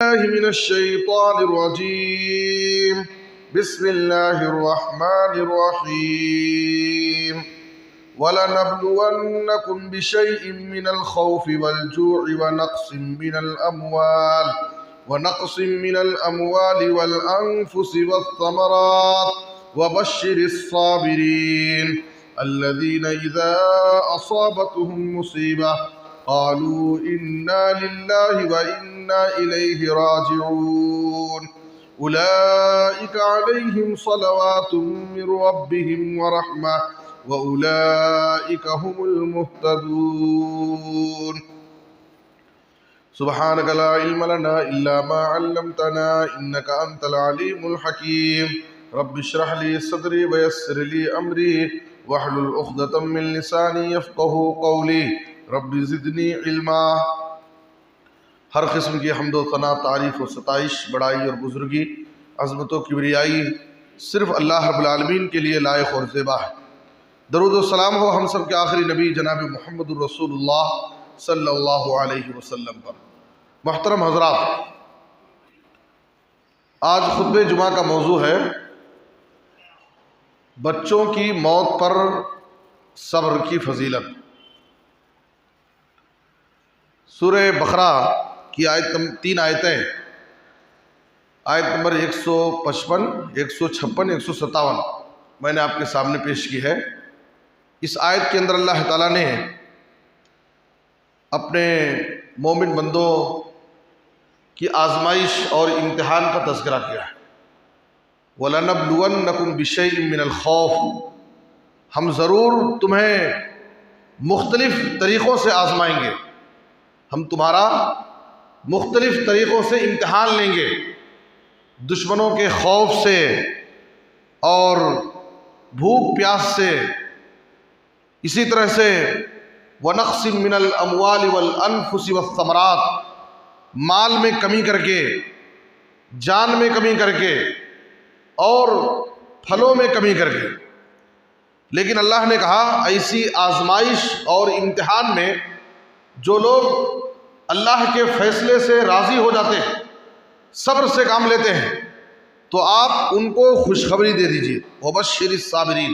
بالله من الشيطان الرجيم. بسم الله الرحمن الرحيم. وَلَنَبْلُوَنَّكُمْ بِشَيْءٍ مِّنَ الْخَوْفِ وَالْجُوعِ ونقص من الأموال والأنفس والثمرات وبشر الصابرين الذين إذا أصابتهم مصيبة قالوا إنا لله وإنا إليه راجعون أولئك عليهم صلوات من ربهم ورحمة وأولئك هم المهتدون. سبحانك لا علم لنا إلا ما علمتنا إنك أنت العليم الحكيم. رب اشرح لي صدري ويسر لي أمري واحلل عقدة من لساني يفقهوا قولي رب زدني علما. ہر قسم کی حمد و ثنا، تعریف و ستائش، بڑائی اور بزرگی، عظمت و کبریائی صرف اللہ رب العالمین کے لیے لائق اور زیبا ہے. درود و سلام ہو ہم سب کے آخری نبی جناب محمد الرسول اللہ صلی اللہ علیہ وسلم پر. محترم حضرات، آج خطبہ جمعہ کا موضوع ہے بچوں کی موت پر صبر کی فضیلت. سورہ بقرہ کی تین آیتیں، آیت نمبر 155، 156، 157 میں نے آپ کے سامنے پیش کی ہے. اس آیت کے اندر اللہ تعالیٰ نے اپنے مومن بندوں کی آزمائش اور امتحان کا تذکرہ کیا ہے. وَلَنَبْلُوَنَّكُمْ بِشَيْءٍ مِّنَ الْخَوْفِ، ہم ضرور تمہیں مختلف طریقوں سے آزمائیں گے، ہم تمہارا مختلف طریقوں سے امتحان لیں گے، دشمنوں کے خوف سے اور بھوک پیاس سے، اسی طرح سے وَنَقْصٍ مِّنَ الْأَمْوَالِ وَالْأَنفُسِ وَالثَّمَرَاتِ، مال میں کمی کر کے، جان میں کمی کر کے اور پھلوں میں کمی کر کے. لیکن اللہ نے کہا ایسی آزمائش اور امتحان میں جو لوگ اللہ کے فیصلے سے راضی ہو جاتے ہیں، صبر سے کام لیتے ہیں، تو آپ ان کو خوشخبری دے دیجیے. وَبَشِّرِ الصَّابِرِينَ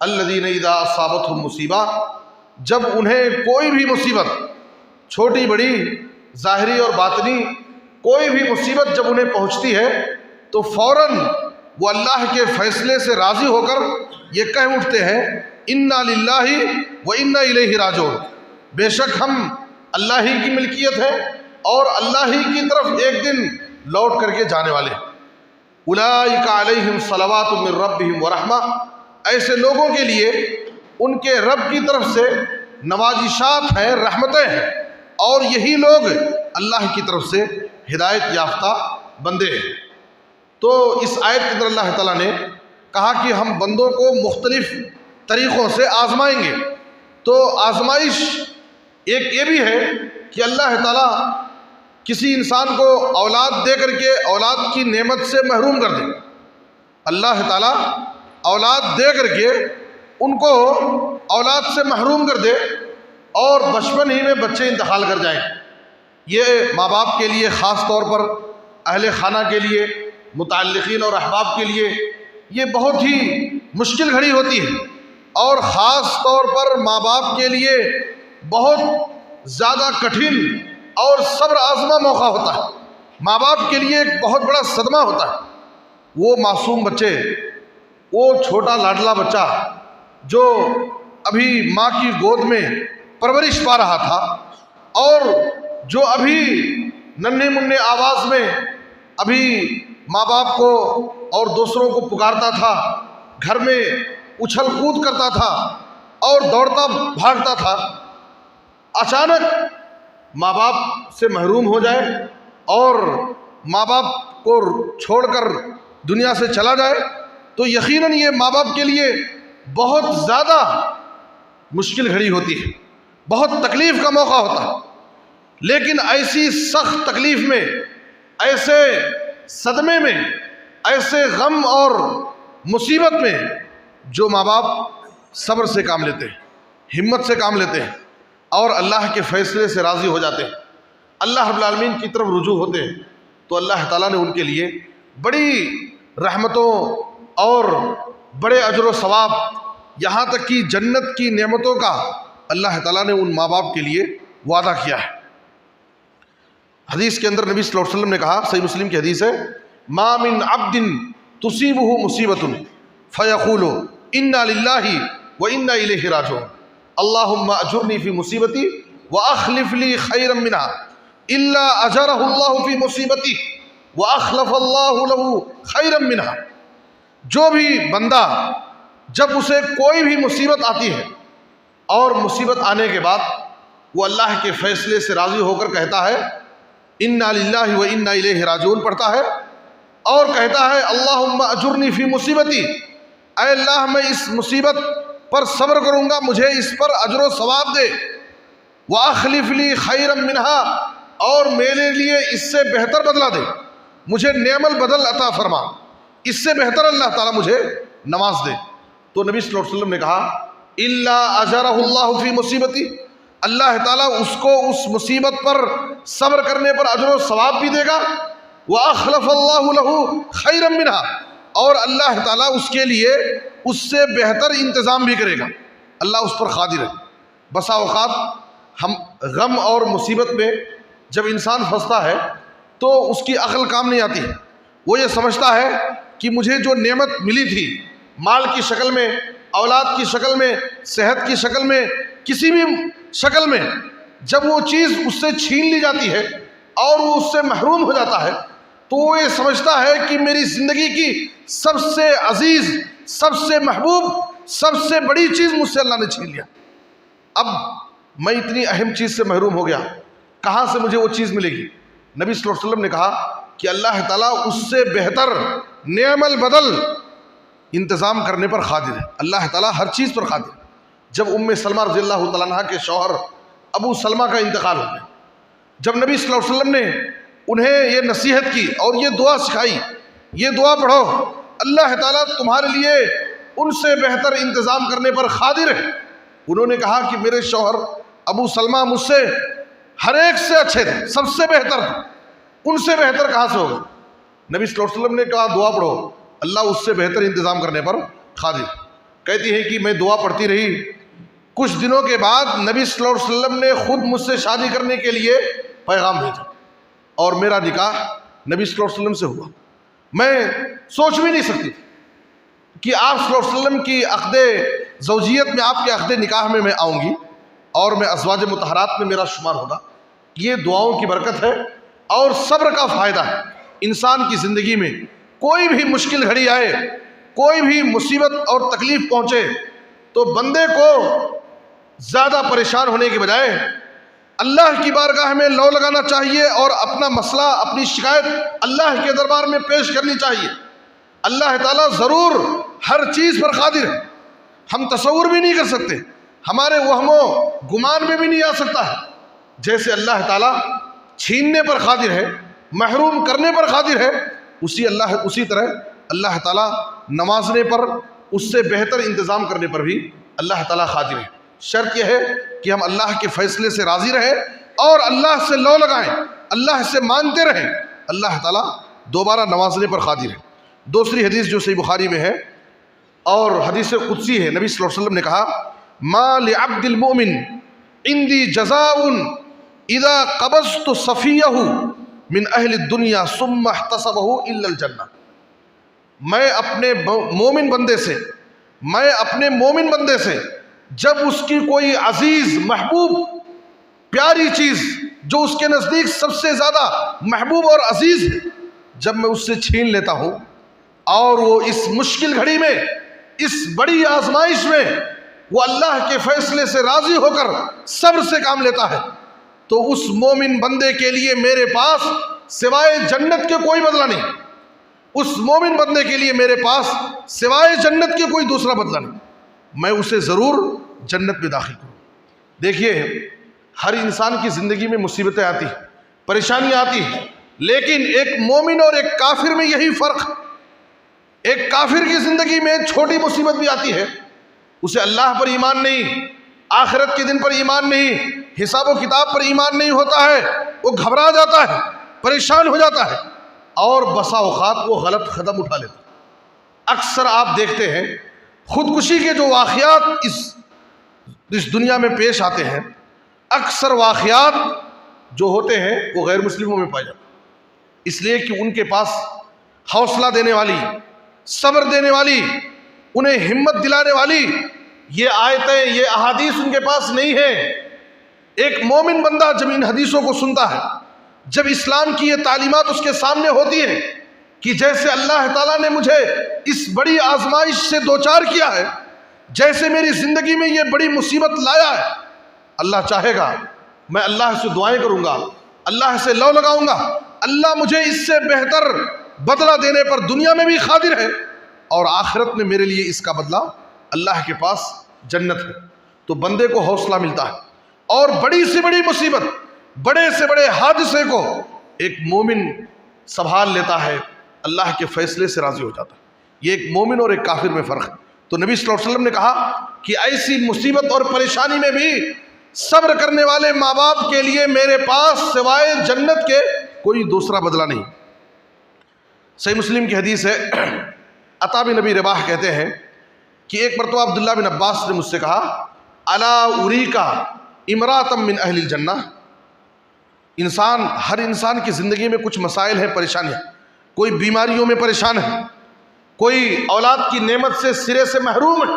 الَّذِينَ إِذَا أَصَابَتْهُمْ مُصِیبَةٌ، جب انہیں کوئی بھی مصیبت، چھوٹی بڑی، ظاہری اور باطنی کوئی بھی مصیبت جب انہیں پہنچتی ہے تو فوراً وہ اللہ کے فیصلے سے راضی ہو کر یہ کہہ اٹھتے ہیں اِنَّا لِلَّهِ وَإِنَّا إِلَيْهِ راجعون، بے شک ہم اللہ ہی کی ملکیت ہے اور اللہ ہی کی طرف ایک دن لوٹ کر کے جانے والے ہیں. اولئک علیہم صلوات من ربہم ورحمہ، ایسے لوگوں کے لیے ان کے رب کی طرف سے نوازشات ہیں، رحمتیں ہیں، اور یہی لوگ اللہ کی طرف سے ہدایت یافتہ بندے ہیں. تو اس آیت کے اندر اللہ تعالیٰ نے کہا کہ ہم بندوں کو مختلف طریقوں سے آزمائیں گے. تو آزمائش ایک یہ بھی ہے کہ اللہ تعالیٰ کسی انسان کو اولاد دے کر کے اولاد کی نعمت سے محروم کر دے. اللہ تعالیٰ اولاد دے کر کے ان کو اولاد سے محروم کر دے اور بچپن ہی میں بچے انتقال کر جائیں. یہ ماں باپ کے لیے، خاص طور پر اہل خانہ کے لیے، متعلقین اور احباب کے لیے یہ بہت ہی مشکل گھڑی ہوتی ہے، اور خاص طور پر ماں باپ کے لیے بہت زیادہ کٹھن اور صبر آزما موقع ہوتا ہے. ماں باپ کے لیے ایک بہت بڑا صدمہ ہوتا ہے. وہ معصوم بچے، وہ چھوٹا لاڈلا بچہ جو ابھی ماں کی گود میں پرورش پا رہا تھا اور جو ابھی ننھے منھے آواز میں ابھی ماں باپ کو اور دوسروں کو پکارتا تھا، گھر میں اچھل کود کرتا تھا اور دوڑتا بھاگتا تھا، اچانک ماں باپ سے محروم ہو جائے اور ماں باپ کو چھوڑ کر دنیا سے چلا جائے تو یقیناً یہ ماں باپ کے لیے بہت زیادہ مشکل گھڑی ہوتی ہے، بہت تکلیف کا موقع ہوتا ہے. لیکن ایسی سخت تکلیف میں، ایسے صدمے میں، ایسے غم اور مصیبت میں جو ماں باپ صبر سے کام لیتے ہیں، ہمت سے کام لیتے ہیں اور اللہ کے فیصلے سے راضی ہو جاتے ہیں، اللہ رب العالمین کی طرف رجوع ہوتے ہیں، تو اللہ تعالیٰ نے ان کے لیے بڑی رحمتوں اور بڑے اجر و ثواب، یہاں تک کہ جنت کی نعمتوں کا اللہ تعالیٰ نے ان ماں باپ کے لیے وعدہ کیا ہے۔ حدیث کے اندر نبی صلی اللہ علیہ وسلم نے کہا، صحیح مسلم کی حدیث ہے، ما من عبد تصیبہ مصیبت فیقول انا للہ وانا الیہ راجعون اللہم اجرنی فی مصیبتی واخلف لی خیرا منہا الا اجرہ اللہ فی مصیبتی واخلف اللہ لہ خیرا منہا۔ جو بھی بندہ جب اسے کوئی بھی مصیبت آتی ہے اور مصیبت آنے کے بعد وہ اللہ کے فیصلے سے راضی ہو کر کہتا ہے انا للہ وانا الیہ راجعون پڑھتا ہے، اور کہتا ہے اللہم اجرنی فی مصیبتی، اے اللہ میں اس مصیبت پر صبر کروں گا، مجھے اس پر اجر و ثواب دے، واخلف لی خیرا منہا، اور میرے لیے اس سے بہتر بدلہ دے، مجھے نعم البدل عطا فرما، اس سے بہتر اللہ تعالیٰ مجھے نواز دے۔ تو نبی صلی اللہ علیہ وسلم نے کہا الا اجرہ اللہ فی مصیبتی، اللہ تعالیٰ اس کو اس مصیبت پر صبر کرنے پر اجر و ثواب بھی دے گا، وَأَخْلَفَ اللَّهُ لَهُ خَيْرًا مِنْهَا، اور اللہ تعالیٰ اس کے لیے اس سے بہتر انتظام بھی کرے گا، اللہ اس پر قادر ہے۔ بسا اوقات ہم غم اور مصیبت میں جب انسان پھنستا ہے تو اس کی عقل کام نہیں آتی، وہ یہ سمجھتا ہے کہ مجھے جو نعمت ملی تھی مال کی شکل میں، اولاد کی شکل میں، صحت کی شکل میں، کسی بھی شکل میں، جب وہ چیز اس سے چھین لی جاتی ہے اور وہ اس سے محروم ہو جاتا ہے تو وہ یہ سمجھتا ہے کہ میری زندگی کی سب سے عزیز، سب سے محبوب، سب سے بڑی چیز مجھ سے اللہ نے چھین لیا، اب میں اتنی اہم چیز سے محروم ہو گیا، کہاں سے مجھے وہ چیز ملے گی؟ نبی صلی اللہ علیہ وسلم نے کہا کہ اللہ تعالیٰ اس سے بہتر نعم البدل انتظام کرنے پر قادر ہے، اللہ تعالیٰ ہر چیز پر قادر ہے۔ جب ام سلمہ رضی اللہ تعالیٰ عنہ کے شوہر ابو سلمہ کا انتقال ہو گیا، جب نبی صلی اللہ علیہ وسلم نے انہیں یہ نصیحت کی اور یہ دعا سکھائی، یہ دعا پڑھو اللہ تعالیٰ تمہارے لیے ان سے بہتر انتظام کرنے پر قادر ہے، انہوں نے کہا کہ میرے شوہر ابو سلمہ مجھ سے ہر ایک سے اچھے تھے، سب سے بہتر تھے، ان سے بہتر کہاں سے ہوگا؟ نبی صلی اللہ علیہ وسلم نے کہا دعا پڑھو اللہ اس سے بہتر انتظام کرنے پر قادر۔ کہتی ہے کہ میں دعا پڑھتی رہی، کچھ دنوں کے بعد نبی صلی اللہ علیہ وسلم نے خود مجھ سے شادی کرنے کے لیے پیغام بھیجا اور میرا نکاح نبی صلی اللہ علیہ وسلم سے ہوا۔ میں سوچ بھی نہیں سکتی کہ آپ صلی اللہ علیہ وسلم کی عقد زوجیت میں، آپ کے عقد نکاح میں میں آؤں گی اور میں ازواج مطہرات میں میرا شمار ہوگا۔ یہ دعاؤں کی برکت ہے اور صبر کا فائدہ ہے۔ انسان کی زندگی میں کوئی بھی مشکل گھڑی آئے، کوئی بھی مصیبت اور تکلیف پہنچے تو بندے کو زیادہ پریشان ہونے کے بجائے اللہ کی بارگاہ میں لو لگانا چاہیے اور اپنا مسئلہ، اپنی شکایت اللہ کے دربار میں پیش کرنی چاہیے۔ اللہ تعالیٰ ضرور ہر چیز پر قادر ہے، ہم تصور بھی نہیں کر سکتے، ہمارے وہم و گمان میں بھی نہیں آ سکتا ہے۔ جیسے اللہ تعالیٰ چھیننے پر قادر ہے، محروم کرنے پر قادر ہے، اسی طرح اللہ تعالیٰ نوازنے پر، اس سے بہتر انتظام کرنے پر بھی اللہ تعالیٰ قادر ہے۔ شرط یہ ہے کہ ہم اللہ کے فیصلے سے راضی رہیں اور اللہ سے لو لگائیں، اللہ سے مانتے رہیں، اللہ تعالیٰ دوبارہ نوازنے پر قادر ہے۔ دوسری حدیث جو صحیح بخاری میں ہے اور حدیث قدسی ہے، نبی صلی اللہ علیہ وسلم نے کہا ما لعبد المؤمن عندي جزاء اذا قبضت صفيه من اہل الدنیا ثم احتسبه الا الجنہ۔ میں اپنے مومن بندے سے جب اس کی کوئی عزیز، محبوب، پیاری چیز جو اس کے نزدیک سب سے زیادہ محبوب اور عزیز ہے، جب میں اس سے چھین لیتا ہوں اور وہ اس مشکل گھڑی میں، اس بڑی آزمائش میں وہ اللہ کے فیصلے سے راضی ہو کر صبر سے کام لیتا ہے، تو اس مومن بندے کے لیے میرے پاس سوائے جنت کے کوئی بدلہ نہیں، اس مومن بندے کے لیے میرے پاس سوائے جنت کے کوئی دوسرا بدلہ نہیں، میں اسے ضرور جنت میں داخل کروں۔ دیکھیے ہر انسان کی زندگی میں مصیبتیں آتی ہیں، پریشانیاں آتی ہیں، لیکن ایک مومن اور ایک کافر میں یہی فرق، ایک کافر کی زندگی میں چھوٹی مصیبت بھی آتی ہے، اسے اللہ پر ایمان نہیں، آخرت کے دن پر ایمان نہیں، حساب و کتاب پر ایمان نہیں ہوتا ہے، وہ گھبرا جاتا ہے، پریشان ہو جاتا ہے، اور بسا اوقات وہ غلط قدم اٹھا لیتا۔ اکثر آپ دیکھتے ہیں خودکشی کے جو واقعات اس دنیا میں پیش آتے ہیں، اکثر واقعات جو ہوتے ہیں وہ غیر مسلموں میں پائے جاتے ہیں، اس لیے کہ ان کے پاس حوصلہ دینے والی، صبر دینے والی، انہیں ہمت دلانے والی یہ آیتیں، یہ احادیث ان کے پاس نہیں ہیں۔ ایک مومن بندہ جب ان حدیثوں کو سنتا ہے، جب اسلام کی یہ تعلیمات اس کے سامنے ہوتی ہیں کہ جیسے اللہ تعالیٰ نے مجھے اس بڑی آزمائش سے دوچار کیا ہے، جیسے میری زندگی میں یہ بڑی مصیبت لایا ہے، اللہ چاہے گا میں اللہ سے دعائیں کروں گا، اللہ سے لو لگاؤں گا، اللہ مجھے اس سے بہتر بدلہ دینے پر دنیا میں بھی قادر ہے، اور آخرت میں میرے لیے اس کا بدلہ اللہ کے پاس جنت ہے۔ تو بندے کو حوصلہ ملتا ہے، اور بڑی سے بڑی مصیبت، بڑے سے بڑے حادثے کو ایک مومن سنبھال لیتا ہے، اللہ کے فیصلے سے راضی ہو جاتا ہے۔ یہ ایک مومن اور ایک کافر میں فرق ہے۔ تو نبی صلی اللہ علیہ وسلم نے کہا کہ ایسی مصیبت اور پریشانی میں بھی صبر کرنے والے ماں باپ کے لیے میرے پاس سوائے جنت کے کوئی دوسرا بدلہ نہیں۔ صحیح مسلم کی حدیث ہے، عطا بن نبی رباح کہتے ہیں کہ ایک مرتبہ عبداللہ بن عباس نے مجھ سے کہا، الا اریکا امراۃ من اہل الجنہ۔ ہر انسان کی زندگی میں کچھ مسائل ہیں، پریشانیاں، کوئی بیماریوں میں پریشان ہے، کوئی اولاد کی نعمت سے سرے سے محروم ہے،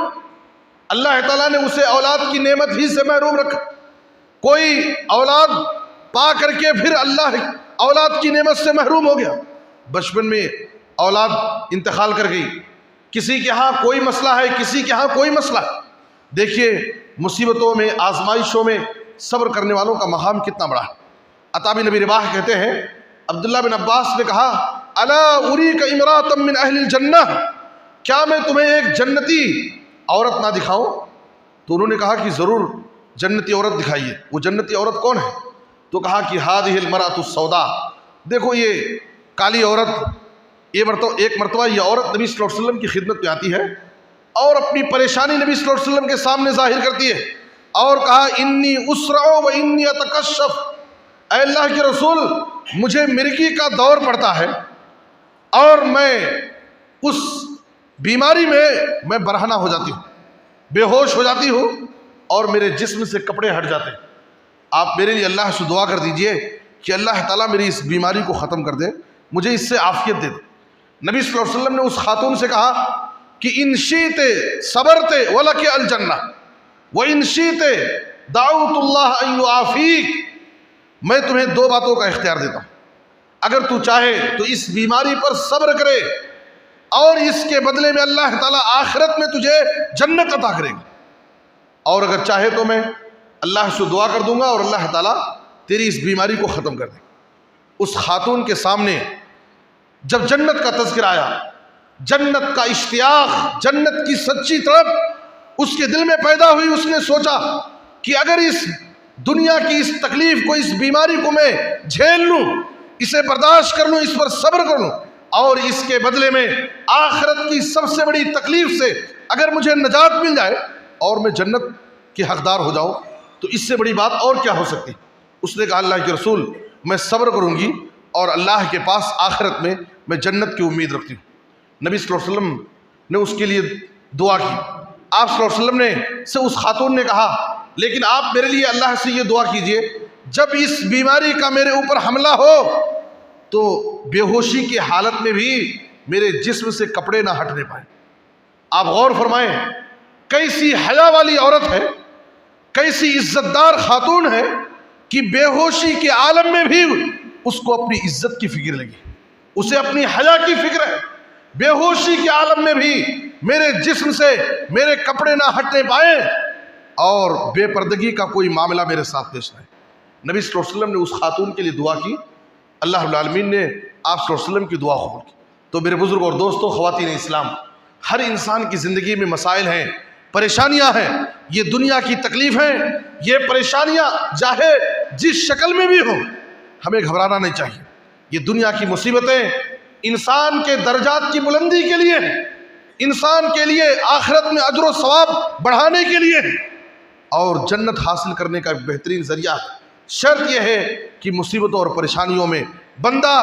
اللہ تعالیٰ نے اسے اولاد کی نعمت ہی سے محروم رکھا، کوئی اولاد پا کر کے پھر اللہ اولاد کی نعمت سے محروم ہو گیا، بچپن میں اولاد انتقال کر گئی، کسی کے ہاں کوئی مسئلہ ہے، کسی کے ہاں کوئی مسئلہ ہے۔ دیکھیے مصیبتوں میں، آزمائشوں میں صبر کرنے والوں کا مقام کتنا بڑا ہے۔ عطا بن نبی رباح کہتے ہیں عبداللہ بن عباس نے کہا، الا اریک امراۃ من اہل الجنہ، کیا میں تمہیں ایک جنتی عورت نہ دکھاؤں؟ تو انہوں نے کہا کہ ضرور جنتی عورت دکھائیے۔ وہ جنتی عورت کون ہے؟ تو کہا کہ ہذہ المرأۃ السوداء، دیکھو یہ کالی عورت، ایک مرتبہ یہ عورت نبی صلی اللہ علیہ وسلم کی خدمت میں آتی ہے اور اپنی پریشانی نبی صلی اللہ علیہ وسلم کے سامنے ظاہر کرتی ہے، اور کہا انی اسرع و انی اتکشف، اے اللہ کے رسول مجھے مرگی کا دور پڑتا ہے اور میں اس بیماری میں برہنہ ہو جاتی ہوں، بے ہوش ہو جاتی ہوں، اور میرے جسم سے کپڑے ہٹ جاتے ہیں، آپ میرے لیے اللہ سے دعا کر دیجئے کہ اللہ تعالیٰ میری اس بیماری کو ختم کر دے، مجھے اس سے عافیت دے دے۔ نبی صلی اللہ علیہ وسلم نے اس خاتون سے کہا کہ ان شئت صبرت ولک الجنہ وان شئت دعوت اللہ ان یعافیک، میں تمہیں دو باتوں کا اختیار دیتا ہوں، اگر تو چاہے تو اس بیماری پر صبر کرے اور اس کے بدلے میں اللہ تعالیٰ آخرت میں تجھے جنت عطا کرے گا، اور اگر چاہے تو میں اللہ سے دعا کر دوں گا اور اللہ تعالیٰ تیری اس بیماری کو ختم کر دے گا۔ اس خاتون کے سامنے جب جنت کا تذکر آیا، جنت کا اشتیاق، جنت کی سچی طرف اس کے دل میں پیدا ہوئی، اس نے سوچا کہ اگر اس دنیا کی اس تکلیف کو، اس بیماری کو میں جھیل لوں، اسے برداشت کر لوں، اس پر صبر کر لوں، اور اس کے بدلے میں آخرت کی سب سے بڑی تکلیف سے اگر مجھے نجات مل جائے اور میں جنت کے حقدار ہو جاؤں، تو اس سے بڑی بات اور کیا ہو سکتی۔ اس نے کہا اللہ کے رسول میں صبر کروں گی اور اللہ کے پاس آخرت میں جنت کی امید رکھتی ہوں۔ نبی صلی اللہ علیہ وسلم نے اس کے لیے دعا کی۔ آپ صلی اللہ علیہ وسلم سے اس خاتون نے کہا لیکن آپ میرے لیے اللہ سے یہ دعا کیجئے جب اس بیماری کا میرے اوپر حملہ ہو تو بے ہوشی کی حالت میں بھی میرے جسم سے کپڑے نہ ہٹنے پائیں۔ آپ غور فرمائیں کیسی حیا والی عورت ہے، کیسی عزت دار خاتون ہے کہ بے ہوشی کے عالم میں بھی اس کو اپنی عزت کی فکر لگی، اسے اپنی حیا کی فکر ہے، بے ہوشی کے عالم میں بھی میرے جسم سے میرے کپڑے نہ ہٹنے پائیں اور بے پردگی کا کوئی معاملہ میرے ساتھ پیش نہ آئے۔ نبی صلی اللہ علیہ وسلم نے اس خاتون کے لیے دعا کی، اللہ رب العالمین نے آپ صلی اللہ علیہ وسلم کی دعا قبول کی۔ تو میرے بزرگ اور دوستوں، خواتین اسلام، ہر انسان کی زندگی میں مسائل ہیں، پریشانیاں ہیں، یہ دنیا کی تکلیفیں، یہ پریشانیاں چاہے جس شکل میں بھی ہوں ہمیں گھبرانا نہیں چاہیے۔ یہ دنیا کی مصیبتیں انسان کے درجات کی بلندی کے لیے ہیں، انسان کے لیے آخرت میں اجر و ثواب بڑھانے کے لیے ہیں اور جنت حاصل کرنے کا ایک بہترین ذریعہ ہے۔ شرط یہ ہے کہ مصیبتوں اور پریشانیوں میں بندہ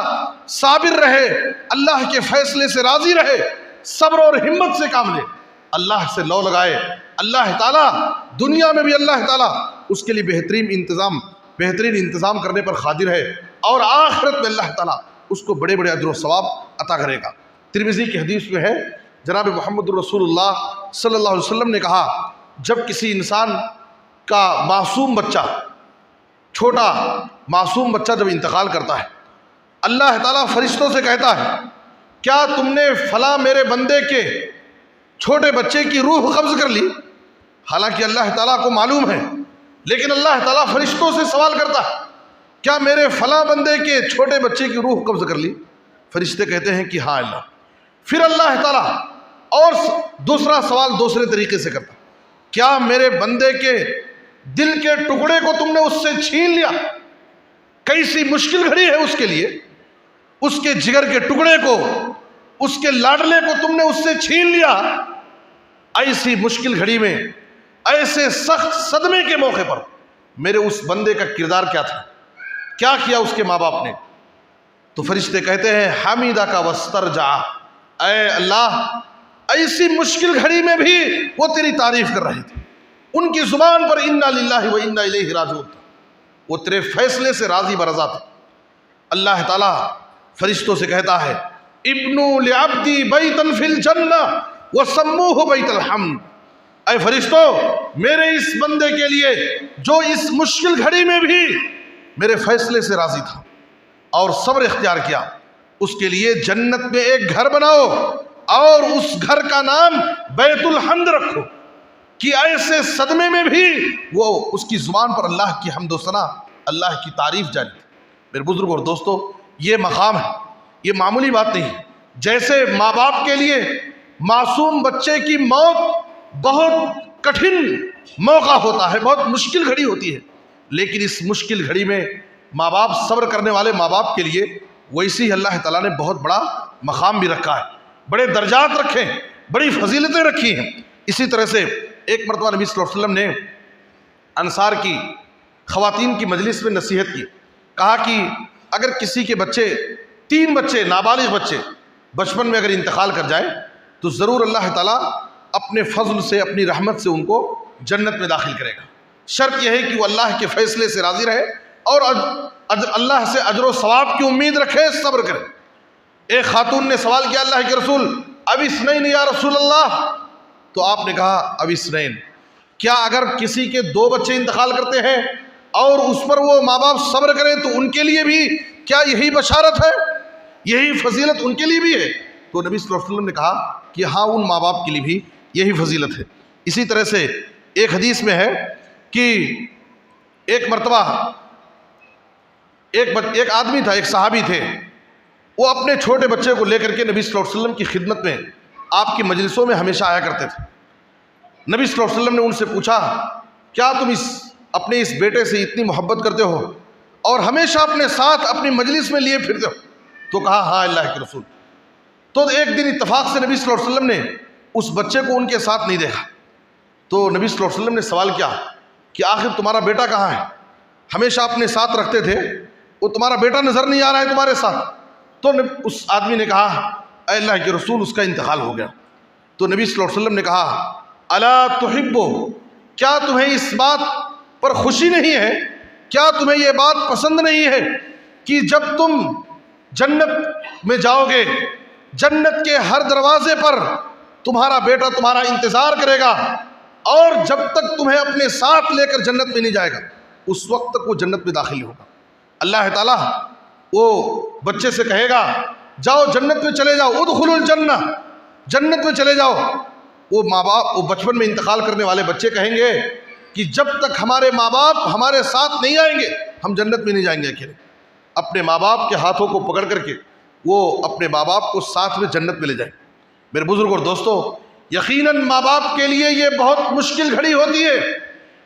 صابر رہے، اللہ کے فیصلے سے راضی رہے، صبر اور ہمت سے کام لے، اللہ سے لو لگائے، اللہ تعالیٰ دنیا میں بھی اللہ تعالیٰ اس کے لیے بہترین انتظام کرنے پر قادر ہے، اور آخرت میں اللہ تعالیٰ اس کو بڑے بڑے اجر و ثواب عطا کرے گا۔ ترمذی کی حدیث میں ہے، جناب محمد الرسول اللہ صلی اللہ علیہ وسلم نے کہا، جب کسی انسان کا معصوم بچہ، چھوٹا معصوم بچہ جب انتقال کرتا ہے، اللہ تعالیٰ فرشتوں سے کہتا ہے، کیا تم نے فلاں میرے بندے کے چھوٹے بچے کی روح قبض کر لی؟ حالانکہ اللہ تعالیٰ کو معلوم ہے، لیکن اللہ تعالیٰ فرشتوں سے سوال کرتا ہے، کیا میرے فلاں بندے کے چھوٹے بچے کی روح قبض کر لی؟ فرشتے کہتے ہیں کہ ہاں اللہ۔ پھر اللہ تعالیٰ اور دوسرا سوال دوسرے طریقے سے کرتا، کیا میرے بندے کے دل کے ٹکڑے کو تم نے اس سے چھین لیا؟ کیسی مشکل گھڑی ہے اس کے لیے، اس کے جگر کے ٹکڑے کو، اس کے لاڈلے کو تم نے اس سے چھین لیا۔ ایسی مشکل گھڑی میں، ایسے سخت صدمے کے موقع پر میرے اس بندے کا کردار کیا تھا، کیا کیا اس کے ماں باپ نے؟ تو فرشتے کہتے ہیں، حمیدہ کا وسترجع، اے اللہ، ایسی مشکل گھڑی میں بھی وہ تیری تعریف کر رہے تھے، ان کی زبان پر انا للہ و انا الیہ راجعون تھا، وہ تیرے فیصلے سے راضی برضا تھے۔ اللہ تعالیٰ فرشتوں سے کہتا ہے، ابنوا لعبدی بیتا فی الجنہ وسموہ بیت الحمد، اے فرشتوں، میرے اس بندے کے لیے جو اس مشکل گھڑی میں بھی میرے فیصلے سے راضی تھا اور صبر اختیار کیا، اس کے لیے جنت میں ایک گھر بناؤ اور اس گھر کا نام بیت الحمد رکھو، کہ ایسے صدمے میں بھی وہ اس کی زبان پر اللہ کی حمد و ثنا، اللہ کی تعریف جاری تھی۔ میرے بزرگ اور دوستو، یہ مقام ہے، یہ معمولی بات نہیں ہے۔ جیسے ماں باپ کے لیے معصوم بچے کی موت بہت کٹھن موقع ہوتا ہے، بہت مشکل گھڑی ہوتی ہے، لیکن اس مشکل گھڑی میں ماں باپ، صبر کرنے والے ماں باپ کے لیے ویسی ہی اللہ تعالیٰ نے بہت بڑا مقام بھی رکھا ہے، بڑے درجات رکھے ہیں، بڑی فضیلتیں رکھی ہیں۔ اسی طرح سے ایک مرتبہ نبی صلی اللہ علیہ وسلم نے انصار کی خواتین کی مجلس میں نصیحت کی، کہا کہ اگر کسی کے بچے، 3 بچے، نابالغ بچے بچپن میں اگر انتقال کر جائیں تو ضرور اللہ تعالیٰ اپنے فضل سے، اپنی رحمت سے ان کو جنت میں داخل کرے گا۔ شرط یہ ہے کہ وہ اللہ کے فیصلے سے راضی رہے اور اللہ سے اجر و ثواب کی امید رکھے، صبر کرے۔ ایک خاتون نے سوال کیا، اللہ کے رسول، اب اثنین یا رسول اللہ، تو آپ نے کہا اب اثنین، کیا اگر کسی کے 2 بچے انتقال کرتے ہیں اور اس پر وہ ماں باپ صبر کریں تو ان کے لیے بھی کیا یہی بشارت ہے، یہی فضیلت ان کے لیے بھی ہے؟ تو نبی صلی اللہ علیہ وسلم نے کہا کہ ہاں، ان ماں باپ کے لیے بھی یہی فضیلت ہے۔ اسی طرح سے ایک حدیث میں ہے کہ ایک مرتبہ ایک آدمی تھا، ایک صحابی تھے، وہ اپنے چھوٹے بچے کو لے کر کے نبی صلی اللہ علیہ وسلم کی خدمت میں، آپ کی مجلسوں میں ہمیشہ آیا کرتے تھے۔ نبی صلی اللہ علیہ وسلم نے ان سے پوچھا، کیا تم اپنے اس بیٹے سے اتنی محبت کرتے ہو اور ہمیشہ اپنے ساتھ اپنی مجلس میں لیے پھرتے ہو؟ تو کہا ہاں اللہ کے رسول۔ تو ایک دن اتفاق سے نبی صلی اللہ علیہ وسلم نے اس بچے کو ان کے ساتھ نہیں دیکھا، تو نبی صلی اللہ علیہ وسلم نے سوال کیا کہ آخر تمہارا بیٹا کہاں ہے؟ ہمیشہ اپنے ساتھ رکھتے تھے، وہ تمہارا بیٹا نظر نہیں آ رہا ہے تمہارے ساتھ۔ تو اس آدمی نے کہا، اے اللہ کے رسول، اس کا انتقال ہو گیا۔ تو نبی صلی اللہ علیہ وسلم نے کہا، الا تحبو، کیا تمہیں اس بات پر خوشی نہیں ہے، کیا تمہیں یہ بات پسند نہیں ہے کہ جب تم جنت میں جاؤ گے، جنت کے ہر دروازے پر تمہارا بیٹا تمہارا انتظار کرے گا، اور جب تک تمہیں اپنے ساتھ لے کر جنت میں نہیں جائے گا اس وقت تک وہ جنت میں داخل ہوگا۔ اللہ تعالیٰ وہ بچے سے کہے گا، جاؤ جنت میں چلے جاؤ، ادخلوا الجنہ، جنت میں چلے جاؤ۔ وہ ماں باپ، وہ بچپن میں انتقال کرنے والے بچے کہیں گے کہ جب تک ہمارے ماں باپ ہمارے ساتھ نہیں آئیں گے ہم جنت میں نہیں جائیں گے اکیلے۔ اپنے ماں باپ کے ہاتھوں کو پکڑ کر کے وہ اپنے ماں باپ کو ساتھ میں جنت میں لے جائیں۔ میرے بزرگ اور دوستو، یقیناً ماں باپ کے لیے یہ بہت مشکل گھڑی ہوتی ہے،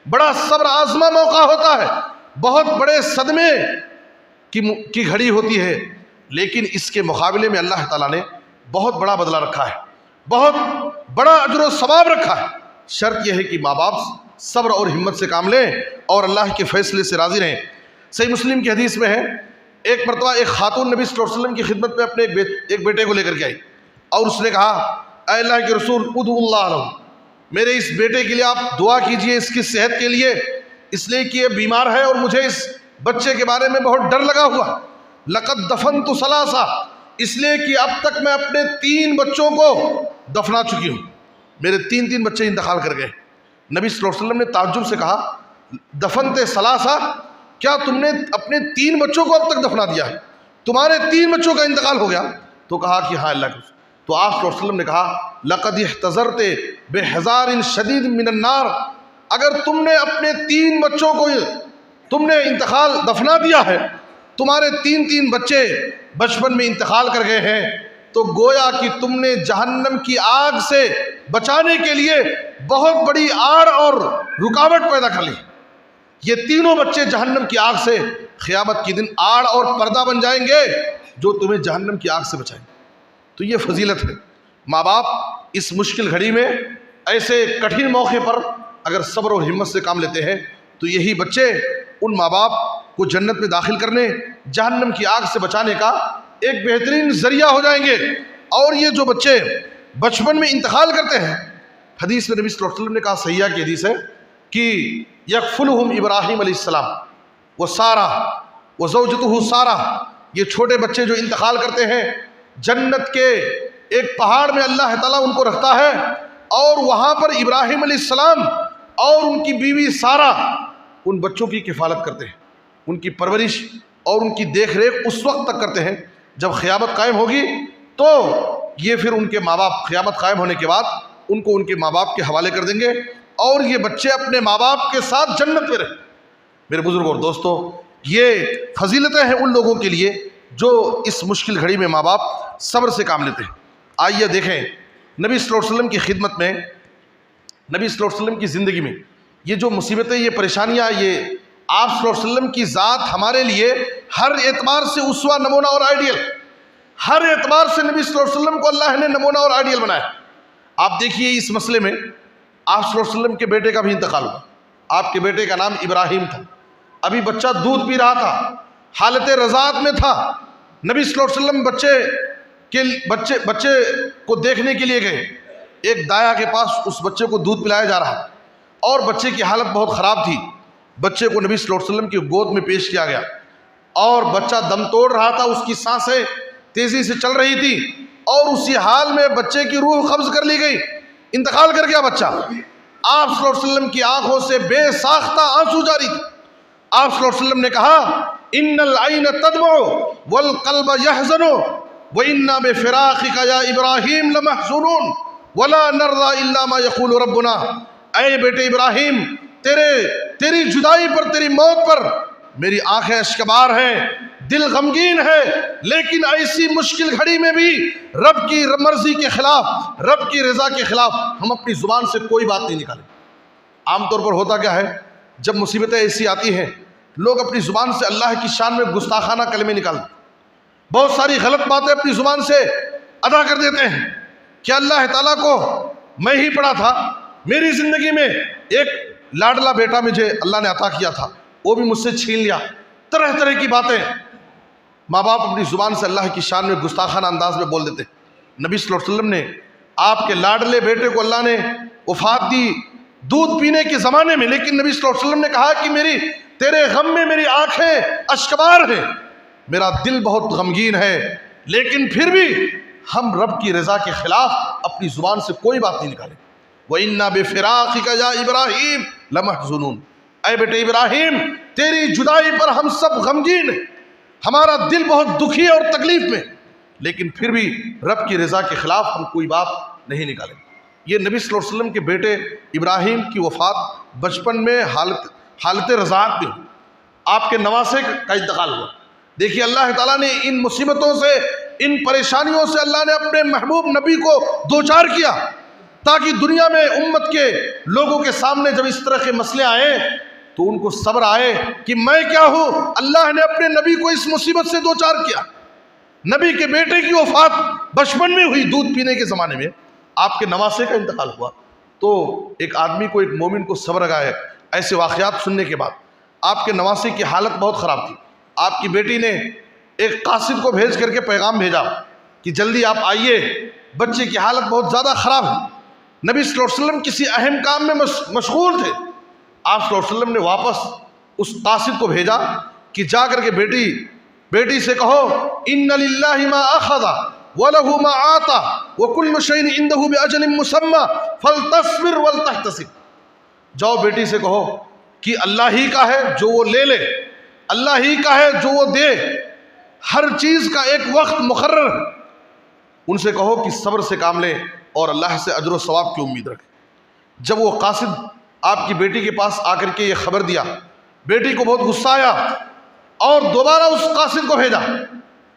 بڑا صبر آزما موقع ہوتا ہے، بہت بڑے صدمے کی گھڑی ہوتی ہے، لیکن اس کے مقابلے میں اللہ تعالیٰ نے بہت بڑا بدلہ رکھا ہے، بہت بڑا اجر و ثواب رکھا ہے۔ شرط یہ ہے کہ ماں باپ صبر اور ہمت سے کام لیں اور اللہ کے فیصلے سے راضی رہیں۔ صحیح مسلم کی حدیث میں ہے، ایک مرتبہ ایک خاتون نبی صلی اللہ علیہ وسلم کی خدمت میں اپنے ایک بیٹے کو لے کر کے آئی اور اس نے کہا اے اللہ کے رسول ادعو اللہ عنہ، میرے اس بیٹے کے لیے آپ دعا کیجئے اس کی صحت کے لیے، اس لیے کہ یہ بیمار ہے اور مجھے اس بچے کے بارے میں بہت ڈر لگا ہوا۔ لقد دفنت ثلاثہ، اس لیے کہ اب تک میں اپنے 3 بچوں کو دفنا چکی ہوں، میرے 3 بچے انتقال کر گئے۔ نبی صلی اللہ علیہ وسلم نے تعجب سے کہا دفنت ثلاثہ، کیا تم نے اپنے 3 بچوں کو اب تک دفنا دیا ہے؟ تمہارے 3 بچوں کا انتقال ہو گیا؟ تو کہا کہ ہاں اللہ کے رسول۔ تو آپ صلی اللہ علیہ وسلم نے کہا لقد احتضرت بحذار شدید من النار، اگر تم نے اپنے 3 بچوں کو تم نے انتقال دفنا دیا ہے، تمہارے 3 بچے بچپن میں انتقال کر گئے ہیں، تو گویا کہ تم نے جہنم کی آگ سے بچانے کے لیے بہت بڑی آڑ اور رکاوٹ پیدا کر لی۔ یہ 3 بچے جہنم کی آگ سے قیامت کے دن آڑ اور پردہ بن جائیں گے جو تمہیں جہنم کی آگ سے بچائیں گے۔ تو یہ فضیلت ہے۔ ماں باپ اس مشکل گھڑی میں ایسے کٹھن موقع پر اگر صبر اور ہمت سے کام لیتے ہیں تو یہی بچے ان ماں باپ کو جنت میں داخل کرنے، جہنم کی آگ سے بچانے کا ایک بہترین ذریعہ ہو جائیں گے۔ اور یہ جو بچے بچپن میں انتقال کرتے ہیں، حدیث میں نبی صلی اللہ علیہ وسلم نے کہا، صحیحہ کی حدیث ہے کہ یکفلہم ابراہیم علیہ السلام وسارہ وزوجتہ سارہ، یہ چھوٹے بچے جو انتقال کرتے ہیں جنت کے ایک پہاڑ میں اللہ تعالیٰ ان کو رکھتا ہے، اور وہاں پر ابراہیم علیہ السلام اور ان کی بیوی سارہ ان بچوں کی کفالت کرتے ہیں، ان کی پرورش اور ان کی دیکھ ریکھ اس وقت تک کرتے ہیں جب قیامت قائم ہوگی، تو یہ پھر ان کے ماں باپ قیامت قائم ہونے کے بعد ان کو ان کے ماں باپ کے حوالے کر دیں گے اور یہ بچے اپنے ماں باپ کے ساتھ جنت میں رہیں۔ میرے بزرگ اور دوستو، یہ فضیلتیں ہیں ان لوگوں کے لیے جو اس مشکل گھڑی میں ماں باپ صبر سے کام لیتے ہیں۔ آئیے دیکھیں نبی صلی اللہ علیہ وسلم کی خدمت میں، نبی صلی اللہ علیہ وسلم کی زندگی میں یہ جو مصیبتیں، یہ پریشانیاں، یہ آپ صلی اللہ علیہ وسلم کی ذات ہمارے لیے ہر اعتبار سے اسوہ، نمونہ اور آئیڈیل، ہر اعتبار سے نبی صلی اللہ علیہ وسلم کو اللہ نے نمونہ اور آئیڈیل بنایا۔ آپ دیکھیے اس مسئلے میں آپ صلی اللہ علیہ وسلم کے بیٹے کا بھی انتقال ہوا۔ آپ کے بیٹے کا نام ابراہیم تھا، ابھی بچہ دودھ پی رہا تھا، حالت رضاعت میں تھا۔ نبی صلی اللہ علیہ وسلم بچے کو دیکھنے کے لیے گئے، ایک دایا کے پاس اس بچے کو دودھ پلایا جا رہا اور بچے کی حالت بہت خراب تھی۔ بچے کو نبی صلی اللہ علیہ وسلم کی گود میں پیش کیا گیا اور بچہ دم توڑ رہا تھا، اس کی سانسیں تیزی سے چل رہی تھی اور اسی حال میں بچے کی روح قبض کر لی گئی، انتقال کر گیا بچہ۔ آپ صلی اللہ علیہ وسلم کی آنکھوں سے بے ساختہ آنسو جاری تھے۔ آپ صلی اللہ علیہ وسلم نے کہا ان العین تدمع والقلب يحزن وإنا بفراقك یا ابراہیم لمحزونون ولا نرضى الا ما يقول ربنا۔ اے بیٹے ابراہیم، تیری جدائی پر، تیری موت پر میری آنکھیں اشکبار ہیں، دل غمگین ہے، لیکن ایسی مشکل گھڑی میں بھی رب کی مرضی کے خلاف، رب کی رضا کے خلاف ہم اپنی زبان سے کوئی بات نہیں نکالیں۔ عام طور پر ہوتا کیا ہے، جب مصیبتیں ایسی آتی ہیں لوگ اپنی زبان سے اللہ کی شان میں گستاخانہ کلمے نکالتے، بہت ساری غلط باتیں اپنی زبان سے ادا کر دیتے ہیں کہ اللہ تعالیٰ کو میں ہی پڑھا تھا، میری زندگی میں ایک لاڈلا بیٹا مجھے اللہ نے عطا کیا تھا، وہ بھی مجھ سے چھین لیا، طرح طرح کی باتیں ماں باپ اپنی زبان سے اللہ کی شان میں گستاخانہ انداز میں بول دیتے۔ نبی صلی اللہ علیہ وسلم نے آپ کے لاڈلے بیٹے کو اللہ نے وفات دی دودھ پینے کے زمانے میں، لیکن نبی صلی اللہ علیہ وسلم نے کہا کہ تیرے غم میں میری آنکھیں اشکبار ہیں، میرا دل بہت غمگین ہے، لیکن پھر بھی ہم رب کی رضا کے خلاف اپنی زبان سے کوئی بات نہیں نکالیں۔ وَإِنَّا بِفِرَاقِكَ يَا إِبْرَاهِيمُ لَمَحْزُونُونَ۔ اے بیٹے ابراہیم، تیری جدائی پر ہم سب غمگین ہیں، ہمارا دل بہت دکھی اور تکلیف میں، لیکن پھر بھی رب کی رضا کے خلاف ہم کوئی بات نہیں نکالیں۔ یہ نبی صلی اللہ علیہ وسلم کے بیٹے ابراہیم کی وفات بچپن میں حالت رضاعت میں، آپ کے نواسے کا انتقال ہوا۔ دیکھیے اللہ تعالیٰ نے ان مصیبتوں سے، ان پریشانیوں سے اللہ نے اپنے محبوب نبی کو دوچار کیا تاکہ دنیا میں امت کے لوگوں کے سامنے جب اس طرح کے مسئلے آئیں تو ان کو صبر آئے کہ میں کیا ہوں، اللہ نے اپنے نبی کو اس مصیبت سے دوچار کیا۔ نبی کے بیٹے کی وفات بچپن میں ہوئی، دودھ پینے کے زمانے میں آپ کے نواسے کا انتقال ہوا، تو ایک آدمی کو، ایک مومن کو صبر آئے ایسے واقعات سننے کے بعد۔ آپ کے نواسے کی حالت بہت خراب تھی، آپ کی بیٹی نے ایک قاصد کو بھیج کر کے پیغام بھیجا کہ جلدی آپ آئیے، بچے کی حالت بہت زیادہ خراب ہے۔ نبی صلی اللہ علیہ وسلم کسی اہم کام میں مشغول تھے۔ آپ صلی اللہ علیہ وسلم نے واپس اس قاصد کو بھیجا کہ جا کر کے بیٹی سے کہو ان للہ ما اخذ ولہ ما آتا وکل شیء عندہ باجل مسمی فلتصبر ولتحتسب۔ جاؤ بیٹی سے کہو کہ اللہ ہی کا ہے جو وہ لے لے، اللہ ہی کا ہے جو وہ دے، ہر چیز کا ایک وقت مقرر ہے۔ ان سے کہو کہ صبر سے کام لیں اور اللہ سے اجر و ثواب کی امید رکھیں۔ جب وہ قاصد آپ کی بیٹی کے پاس آ کر کے یہ خبر دیا، بیٹی کو بہت غصہ آیا اور دوبارہ اس قاصد کو بھیجا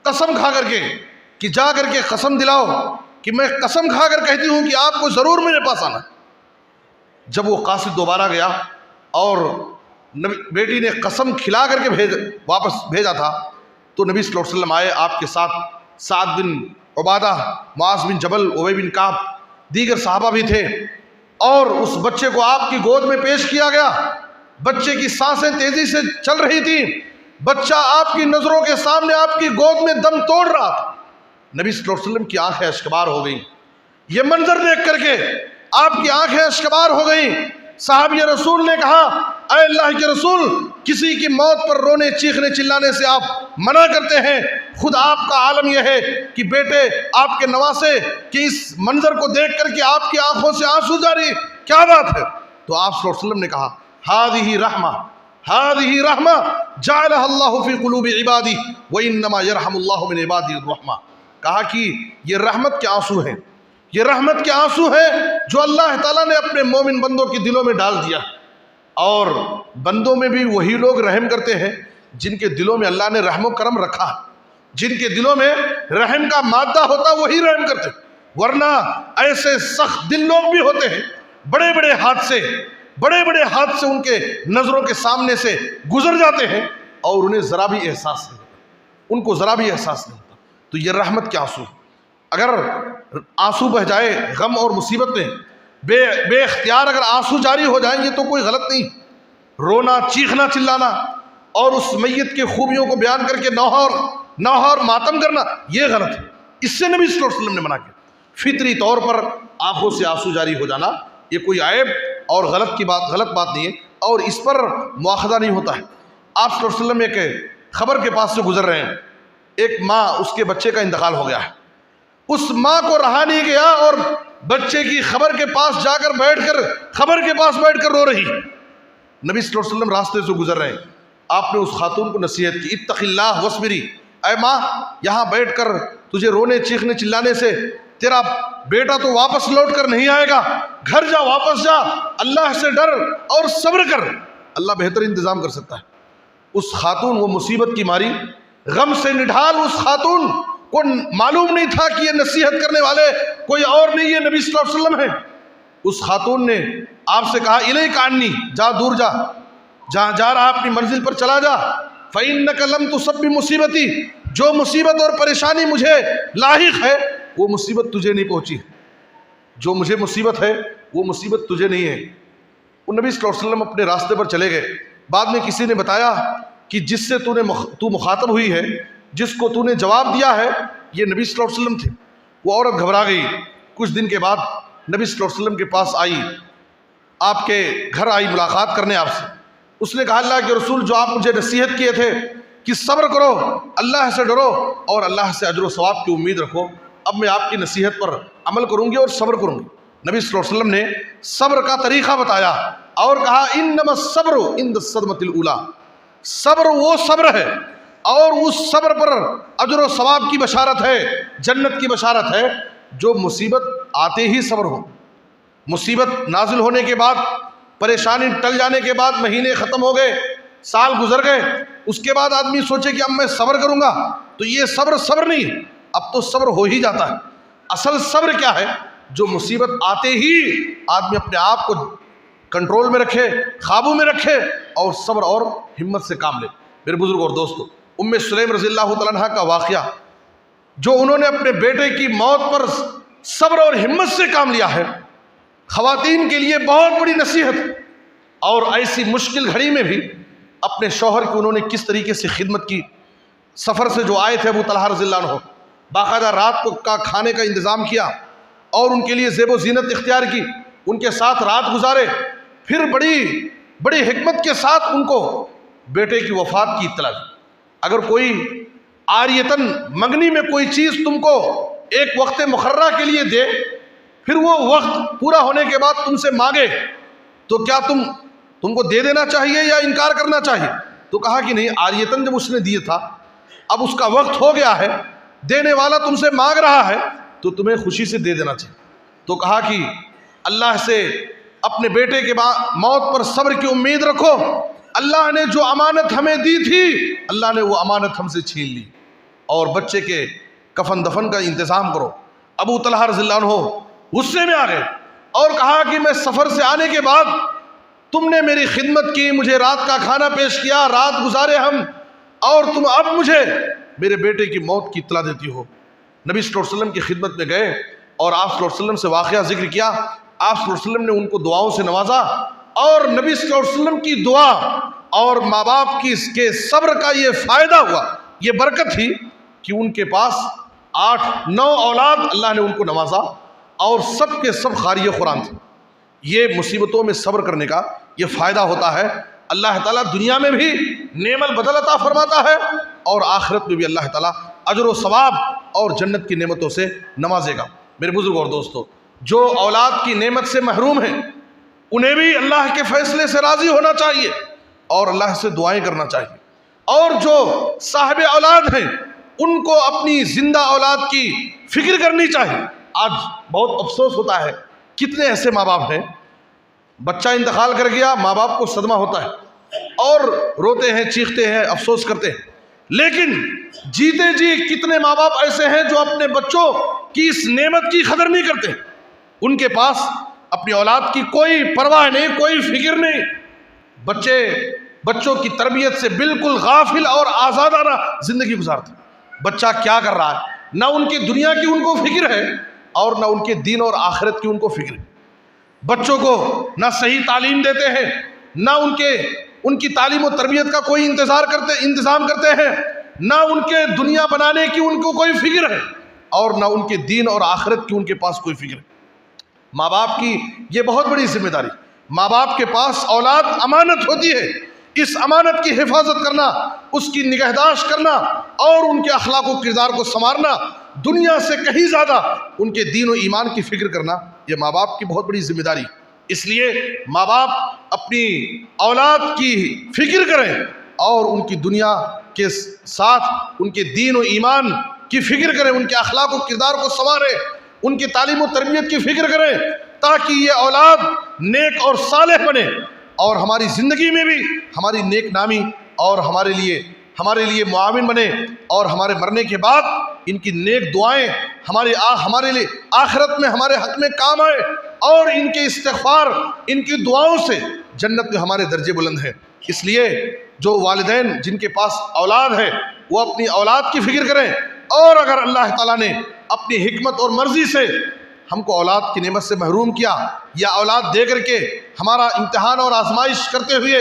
قسم کھا کر کے کہ جا کر کے قسم دلاؤ کہ میں قسم کھا کر کہتی ہوں کہ آپ کو ضرور میرے پاس آنا۔ جب وہ قاصد دوبارہ گیا اور بیٹی نے قسم کھلا کر کے واپس بھیجا تھا تو نبی صلی اللہ علیہ وسلم آئے، آپ کے ساتھ سعد بن عبادہ، معاذ بن جبل، ابی بن کعب، دیگر صحابہ بھی تھے، اور اس بچے کو آپ کی گود میں پیش کیا گیا۔ بچے کی سانسیں تیزی سے چل رہی تھی، بچہ آپ کی نظروں کے سامنے آپ کی گود میں دم توڑ رہا تھا۔ نبی صلی اللہ علیہ وسلم کی آنکھیں اشکبار ہو گئیں، یہ منظر دیکھ کر کے آپ کی آنکھیں اشکبار ہو گئیں۔ صحابی رسول نے کہا اے اللہ کے رسول، کسی کی موت پر رونے چیخنے چلانے سے آپ منع کرتے ہیں، خود آپ کا عالم یہ ہے کہ بیٹے آپ کے نواسے کہ اس منظر کو دیکھ کر کے آپ کی آنکھوں سے آنسو جاری، کیا بات ہے؟ تو آپ صلی اللہ علیہ وسلم نے کہا ہذہ رحمہ، ہذہ رحمہ جعلها اللہ فی قلوب عبادی وانما یرحم اللہ من عبادی الرحمہ۔ کہا کہ یہ رحمت کے آنسو ہیں، یہ رحمت کے آنسو ہیں جو اللہ تعالیٰ نے اپنے مومن بندوں کے دلوں میں ڈال دیا، اور بندوں میں بھی وہی لوگ رحم کرتے ہیں جن کے دلوں میں اللہ نے رحم و کرم رکھا ہے، جن کے دلوں میں رحم کا مادہ ہوتا وہی رحم کرتے، ورنہ ایسے سخت دل لوگ بھی ہوتے ہیں، بڑے بڑے حادثے ان کے نظروں کے سامنے سے گزر جاتے ہیں اور انہیں ذرا بھی احساس نہیں ہوتا، ان کو ذرا بھی احساس نہیں ہوتا۔ تو یہ رحمت کے آنسو، اگر آنسو بہ جائے غم اور مصیبت میں بے اختیار اگر آنسو جاری ہو جائیں یہ تو کوئی غلط نہیں، رونا چیخنا چلانا اور اس میت کے خوبیوں کو بیان کر کے نوحہ اور ماتم کرنا یہ غلط ہے، اس سے نبی صلی اللہ علیہ وسلم نے منع کیا۔ فطری طور پر آنکھوں سے آنسو جاری ہو جانا یہ کوئی عیب اور غلط بات نہیں ہے، اور اس پر مواخذہ نہیں ہوتا ہے۔ آپ صلی اللہ علیہ وسلم ایک خبر کے پاس سے گزر رہے ہیں، ایک ماں، اس کے بچے کا انتقال ہو گیا ہے، اس ماں کو رہا نہیں گیا اور بچے کی خبر کے پاس جا کر خبر کے پاس بیٹھ کر رو رہی۔ نبی صلی اللہ علیہ وسلم راستے سے گزر رہے ہیں، آپ نے اس خاتون کو نصیحت کی اتق اللہ وصبری، اے ماں یہاں بیٹھ کر تجھے رونے چیخنے چلانے سے تیرا بیٹا تو واپس لوٹ کر نہیں آئے گا، گھر جا، واپس جا، اللہ سے ڈر اور صبر کر، اللہ بہتر انتظام کر سکتا ہے۔ اس خاتون، وہ مصیبت کی ماری غم سے نڈھال اس خاتون کو معلوم نہیں تھا کہ یہ نصیحت کرنے والے کوئی اور نہیں، یہ نبی صلی اللہ علیہ وسلم ہے۔ اس خاتون نے آپ سے کہا الیک عنی، جا دور جا، جہاں جا رہا اپنی منزل پر چلا جا، فإنک لم تصب بمصیبتی، جو مصیبت اور پریشانی مجھے لاحق ہے وہ مصیبت تجھے نہیں پہنچی، جو مجھے مصیبت ہے وہ مصیبت تجھے نہیں ہے۔ وہ نبی صلی اللہ علیہ وسلم اپنے راستے پر چلے گئے۔ بعد میں کسی نے بتایا کہ جس سے تو مخاطب ہوئی ہے، جس کو تو نے جواب دیا ہے، یہ نبی صلی اللہ علیہ وسلم تھے۔ وہ عورت گھبرا گئی، کچھ دن کے بعد نبی صلی اللہ علیہ وسلم کے پاس آئی، آپ کے گھر آئی ملاقات کرنے آپ سے۔ اس نے کہا اللہ کے رسول، جو آپ مجھے نصیحت کیے تھے کہ صبر کرو، اللہ سے ڈرو اور اللہ سے اجر و ثواب کی امید رکھو، اب میں آپ کی نصیحت پر عمل کروں گی اور صبر کروں گی۔ نبی صلی اللہ علیہ وسلم نے صبر کا طریقہ بتایا اور کہا انما الصبر عند الصدمۃ الاولی، صبر وہ صبر ہے اور اس صبر پر اجر و ثواب کی بشارت ہے، جنت کی بشارت ہے، جو مصیبت آتے ہی صبر ہو۔ مصیبت نازل ہونے کے بعد، پریشانی ٹل جانے کے بعد، مہینے ختم ہو گئے، سال گزر گئے، اس کے بعد آدمی سوچے کہ اب میں صبر کروں گا، تو یہ صبر نہیں ہے، اب تو صبر ہو ہی جاتا ہے۔ اصل صبر کیا ہے؟ جو مصیبت آتے ہی آدمی اپنے آپ کو کنٹرول میں رکھے، قابو میں رکھے اور صبر اور ہمت سے کام لے۔ میرے بزرگ اور دوستو، ام سلیم رضی اللہ تعالیٰ عنہ کا واقعہ، جو انہوں نے اپنے بیٹے کی موت پر صبر اور ہمت سے کام لیا ہے، خواتین کے لیے بہت بڑی نصیحت، اور ایسی مشکل گھڑی میں بھی اپنے شوہر کی انہوں نے کس طریقے سے خدمت کی، سفر سے جو آئے تھے ابو طلحہ رضی اللہ عنہ، باقاعدہ رات کو کا کھانے کا انتظام کیا اور ان کے لیے زیب و زینت اختیار کی، ان کے ساتھ رات گزارے، پھر بڑی حکمت کے ساتھ ان کو بیٹے کی وفات کی اطلاع دی۔ اگر کوئی عاریتاً منگنی میں کوئی چیز تم کو ایک وقت مقررہ کے لیے دے، پھر وہ وقت پورا ہونے کے بعد تم سے مانگے، تو کیا تم کو دے دینا چاہیے یا انکار کرنا چاہیے؟ تو کہا کہ نہیں، عاریتاً جب اس نے دیے تھا، اب اس کا وقت ہو گیا ہے، دینے والا تم سے مانگ رہا ہے، تو تمہیں خوشی سے دے دینا چاہیے۔ تو کہا کہ اللہ سے اپنے بیٹے کے موت پر صبر کی امید رکھو، اللہ نے جو امانت ہمیں دی تھی اللہ نے وہ امانت ہم سے چھین لی، اور بچے کے کفن دفن کا انتظام کرو۔ ابو طلحہ رضی اللہ عنہ غصے میں آ گئے اور کہا کہ میں سفر سے آنے کے بعد تم نے میری خدمت کی، مجھے رات کا کھانا پیش کیا، رات گزارے ہم، اور تم اب مجھے میرے بیٹے کی موت کی اطلاع دیتی ہو۔ نبی صلی اللہ علیہ وسلم کی خدمت میں گئے اور آپ صلی اللہ علیہ وسلم سے واقعہ ذکر کیا۔ آپ صلی اللہ علیہ وسلم نے ان کو دعاؤں سے نوازا، اور نبی صلی اللہ علیہ وسلم کی دعا اور ماں باپ کی اس کے صبر کا یہ فائدہ ہوا، یہ برکت تھی کہ ان کے پاس 8-9 اولاد اللہ نے ان کو نوازا، اور سب کے سب قاری قرآن تھے۔ یہ مصیبتوں میں صبر کرنے کا یہ فائدہ ہوتا ہے۔ اللہ تعالیٰ دنیا میں بھی نعم البدل عطا فرماتا ہے، اور آخرت میں بھی اللہ تعالیٰ اجر و ثواب اور جنت کی نعمتوں سے نوازے گا۔ میرے بزرگ اور دوستو، جو اولاد کی نعمت سے محروم ہیں انہیں بھی اللہ کے فیصلے سے راضی ہونا چاہیے اور اللہ سے دعائیں کرنا چاہیے، اور جو صاحب اولاد ہیں ان کو اپنی زندہ اولاد کی فکر کرنی چاہیے۔ آج بہت افسوس ہوتا ہے، کتنے ایسے ماں باپ ہیں، بچہ انتقال کر گیا، ماں باپ کو صدمہ ہوتا ہے اور روتے ہیں، چیختے ہیں، افسوس کرتے ہیں، لیکن جیتے جی کتنے ماں باپ ایسے ہیں جو اپنے بچوں کی اس نعمت کی قدر نہیں کرتے، ان کے پاس اپنی اولاد کی کوئی پرواہ نہیں، کوئی فکر نہیں، بچوں کی تربیت سے بالکل غافل اور آزادانہ زندگی گزارتے۔ بچہ کیا کر رہا ہے، نہ ان کی دنیا کی ان کو فکر ہے اور نہ ان کے دین اور آخرت کی ان کو فکر ہے۔ بچوں کو نہ صحیح تعلیم دیتے ہیں، نہ ان کی تعلیم و تربیت کا کوئی انتظام کرتے ہیں، نہ ان کے دنیا بنانے کی ان کو کوئی فکر ہے، اور نہ ان کے دین اور آخرت کی ان کے پاس کوئی فکر ہے۔ ماں باپ کی یہ بہت بڑی ذمہ داری، ماں باپ کے پاس اولاد امانت ہوتی ہے، اس امانت کی حفاظت کرنا، اس کی نگہداشت کرنا اور ان کے اخلاق و کردار کو سنوارنا، دنیا سے کہیں زیادہ ان کے دین و ایمان کی فکر کرنا، یہ ماں باپ کی بہت بڑی ذمہ داری۔ اس لیے ماں باپ اپنی اولاد کی فکر کریں اور ان کی دنیا کے ساتھ ان کے دین و ایمان کی فکر کریں، ان کے اخلاق و کردار کو سنواریں، ان کی تعلیم و تربیت کی فکر کریں، تاکہ یہ اولاد نیک اور صالح بنے، اور ہماری زندگی میں بھی ہماری نیک نامی اور ہمارے لیے معاون بنے، اور ہمارے مرنے کے بعد ان کی نیک دعائیں ہمارے لیے آخرت میں ہمارے حق میں کام آئے، اور ان کے استغفار، ان کی دعاؤں سے جنت میں ہمارے درجے بلند ہیں۔ اس لیے جو والدین جن کے پاس اولاد ہے وہ اپنی اولاد کی فکر کریں، اور اگر اللہ تعالیٰ نے اپنی حکمت اور مرضی سے ہم کو اولاد کی نعمت سے محروم کیا، یا اولاد دے کر کے ہمارا امتحان اور آزمائش کرتے ہوئے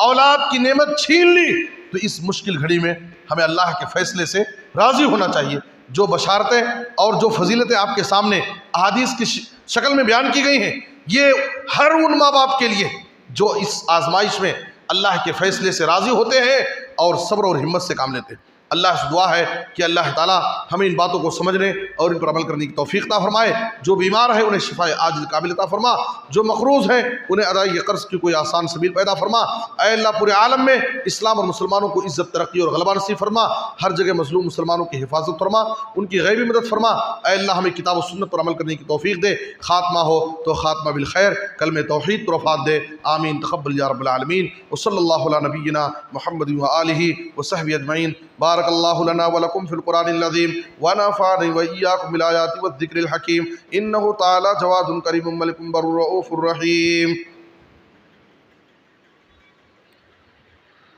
اولاد کی نعمت چھین لی، تو اس مشکل گھڑی میں ہمیں اللہ کے فیصلے سے راضی ہونا چاہیے۔ جو بشارتیں اور جو فضیلتیں آپ کے سامنے احادیث کی شکل میں بیان کی گئی ہیں، یہ ہر ان ماں باپ کے لیے جو اس آزمائش میں اللہ کے فیصلے سے راضی ہوتے ہیں اور صبر اور ہمت سے کام لیتے ہیں۔ اللہ سے دعا ہے کہ اللہ تعالیٰ ہمیں ان باتوں کو سمجھنے اور ان پر عمل کرنے کی توفیق عطا فرمائے۔ جو بیمار ہیں انہیں شفائے عاجل کامل عطا فرما، جو مقروض ہیں انہیں ادائی قرض کی کوئی آسان سبیل پیدا فرما۔ اے اللہ پورے عالم میں اسلام اور مسلمانوں کو عزت، ترقی اور غلبہ نصیب فرما، ہر جگہ مظلوم مسلمانوں کی حفاظت فرما، ان کی غیبی مدد فرما۔ اے اللہ ہمیں کتاب و سنت پر عمل کرنے کی توفیق دے، خاتمہ ہو تو خاتمہ بالخیر، کلمہ توحید پر وفات دے، آمین تقبل یا رب العالمین۔ وصلی اللہ علی نبینا محمد وآلہ وصحبہ اجمعین۔ بارک اللہ لنا ولکم فی القرآن العظیم ونفعنی وإیاکم بالآیات والذکر الحکیم، انہ تعالی جواد کریم ملک بر رؤوف الرحیم۔